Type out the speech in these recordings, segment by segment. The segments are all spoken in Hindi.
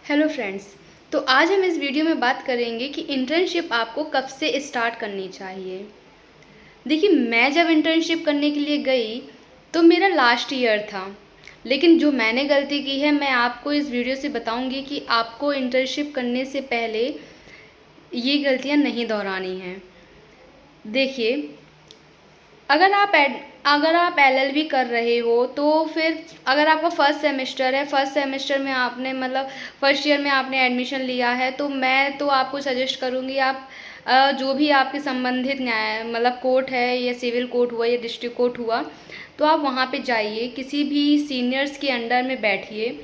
Hello friends. तो आज हम इस वीडियो में बात करेंगे कि इंटर्नशिप आपको कब से स्टार्ट करनी चाहिए। देखिए, मैं जब इंटर्नशिप करने के लिए गई तो मेरा लास्ट ईयर था, लेकिन जो मैंने गलती की है मैं आपको इस वीडियो से बताऊंगी कि आपको इंटर्नशिप करने से पहले ये गलतियां नहीं दोहरानी हैं। देखिए, अगर आप एलएलबी कर रहे हो तो फिर अगर आपका फर्स्ट सेमेस्टर है, फर्स्ट सेमेस्टर में आपने मतलब फर्स्ट ईयर में आपने एडमिशन लिया है, तो मैं तो आपको सजेस्ट करूँगी आप जो भी आपके संबंधित न्याय मतलब कोर्ट है, या सिविल कोर्ट हुआ या डिस्ट्रिक्ट कोर्ट हुआ, तो आप वहाँ पे जाइए, किसी भी सीनियर्स के अंडर में बैठिए,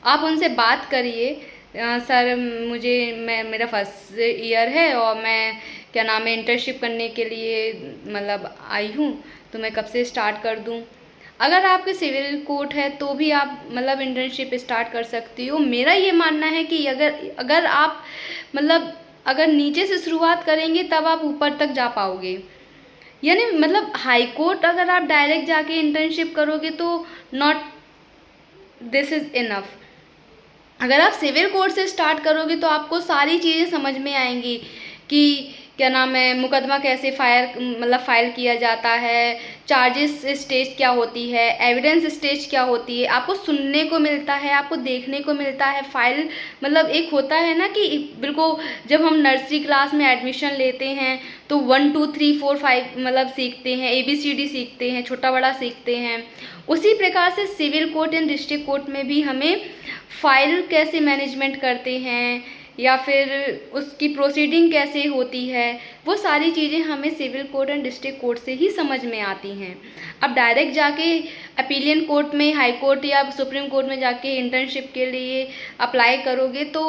आप उनसे बात करिए। सर, मेरा फर्स्ट ईयर है और मैं क्या नाम है इंटर्नशिप करने के लिए मतलब आई हूँ, तो मैं कब से स्टार्ट कर दूँ। अगर आपके सिविल कोर्ट है तो भी आप मतलब इंटर्नशिप स्टार्ट कर सकती हो। मेरा ये मानना है कि अगर अगर आप मतलब अगर नीचे से शुरुआत करेंगे तब आप ऊपर तक जा पाओगे। यानी मतलब हाई कोर्ट अगर आप डायरेक्ट जाके इंटर्नशिप करोगे तो नॉट दिस इज़ इनफ। अगर आप सिविल कोर्ट से स्टार्ट करोगे तो आपको सारी चीज़ें समझ में आएंगी कि क्या नाम है मुकदमा कैसे फाइल किया जाता है, चार्जेस स्टेज क्या होती है, एविडेंस स्टेज क्या होती है, आपको सुनने को मिलता है, आपको देखने को मिलता है। फाइल मतलब एक होता है ना कि बिल्कुल जब हम नर्सरी क्लास में एडमिशन लेते हैं तो 1 2 3 4 5 मतलब सीखते हैं, ABCD सीखते हैं, छोटा बड़ा सीखते हैं। उसी प्रकार से civil court and district court में भी हमें फाइल कैसे मैनेजमेंट करते हैं या फिर उसकी प्रोसीडिंग कैसे होती है, वो सारी चीज़ें हमें civil court and district court से ही समझ में आती हैं। अब डायरेक्ट जाके अपीलियन कोर्ट में, हाई कोर्ट या सुप्रीम कोर्ट में जाके इंटर्नशिप के लिए अप्लाई करोगे तो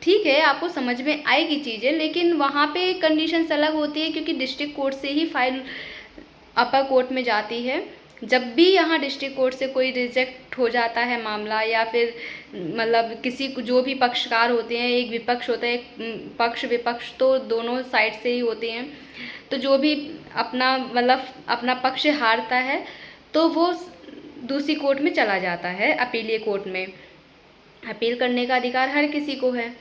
ठीक है, आपको समझ में आएगी चीज़ें, लेकिन वहाँ पे कंडीशंस अलग होती है क्योंकि डिस्ट्रिक्ट कोर्ट से ही फाइल अपर कोर्ट में जाती है। जब भी यहाँ डिस्ट्रिक्ट कोर्ट से कोई रिजेक्ट हो जाता है मामला, या फिर मतलब किसी को जो भी पक्षकार होते हैं, एक विपक्ष होता है, एक पक्ष विपक्ष तो दोनों साइड से ही होते हैं, तो जो भी अपना मतलब अपना पक्ष हारता है तो वो दूसरी कोर्ट में चला जाता है, अपीलीय कोर्ट में। अपील करने का अधिकार हर किसी को है।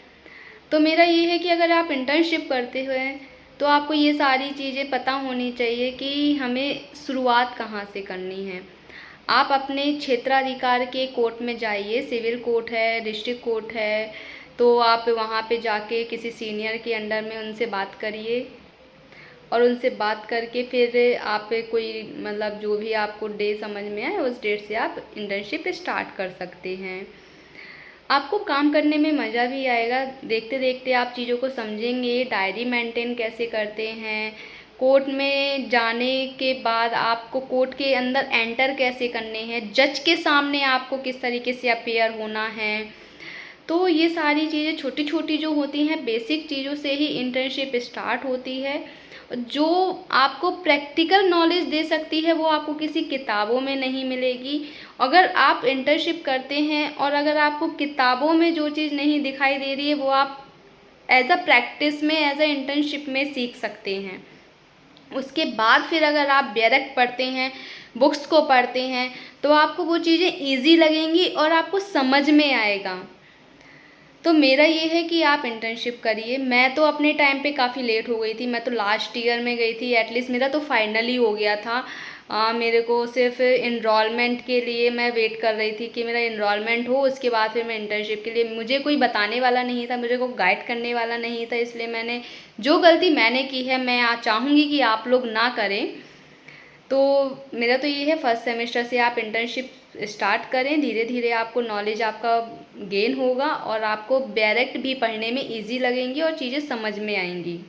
तो मेरा ये है कि अगर आप इंटर्नशिप करते हुए तो आपको ये सारी चीज़ें पता होनी चाहिए कि हमें शुरुआत कहाँ से करनी है। आप अपने क्षेत्राधिकार के कोर्ट में जाइए, सिविल कोर्ट है, डिस्ट्रिक्ट कोर्ट है, तो आप वहाँ पे जाके किसी सीनियर के अंडर में उनसे बात करिए और उनसे बात करके फिर आप कोई मतलब जो भी आपको डे समझ में आए उस डेट से आप इंटर्नशिप स्टार्ट कर सकते हैं। आपको काम करने में मज़ा भी आएगा, देखते देखते आप चीज़ों को समझेंगे, डायरी मेंटेन कैसे करते हैं, कोर्ट में जाने के बाद आपको कोर्ट के अंदर एंटर कैसे करने हैं, जज के सामने आपको किस तरीके से अपीयर होना है। तो ये सारी चीज़ें छोटी छोटी जो होती हैं, बेसिक चीज़ों से ही इंटर्नशिप स्टार्ट होती है। जो आपको प्रैक्टिकल नॉलेज दे सकती है वो आपको किसी किताबों में नहीं मिलेगी। अगर आप इंटर्नशिप करते हैं और अगर आपको किताबों में जो चीज़ नहीं दिखाई दे रही है वो आप एज अ प्रैक्टिस में, एज अ इंटर्नशिप में सीख सकते हैं। उसके बाद फिर अगर आप डायरेक्ट पढ़ते हैं, बुक्स को पढ़ते हैं, तो आपको वो चीज़ें ईजी लगेंगी और आपको समझ में आएगा। तो मेरा ये है कि आप इंटर्नशिप करिए। मैं तो अपने टाइम पे काफ़ी लेट हो गई थी, मैं तो लास्ट ईयर में गई थी, एटलीस्ट मेरा तो फाइनल ही हो गया था। मेरे को सिर्फ इनरोलमेंट के लिए मैं वेट कर रही थी कि मेरा इनरोलमेंट हो, उसके बाद फिर मैं इंटर्नशिप के लिए, मुझे कोई बताने वाला नहीं था, मुझे कोई गाइड करने वाला नहीं था, इसलिए मैंने जो गलती मैंने की है मैं चाहूँगी कि आप लोग ना करें। तो मेरा तो ये है, फर्स्ट सेमेस्टर से आप इंटर्नशिप स्टार्ट करें, धीरे धीरे आपको नॉलेज आपका गेन होगा और आपको डायरेक्ट भी पढ़ने में इजी लगेंगी और चीज़ें समझ में आएंगी।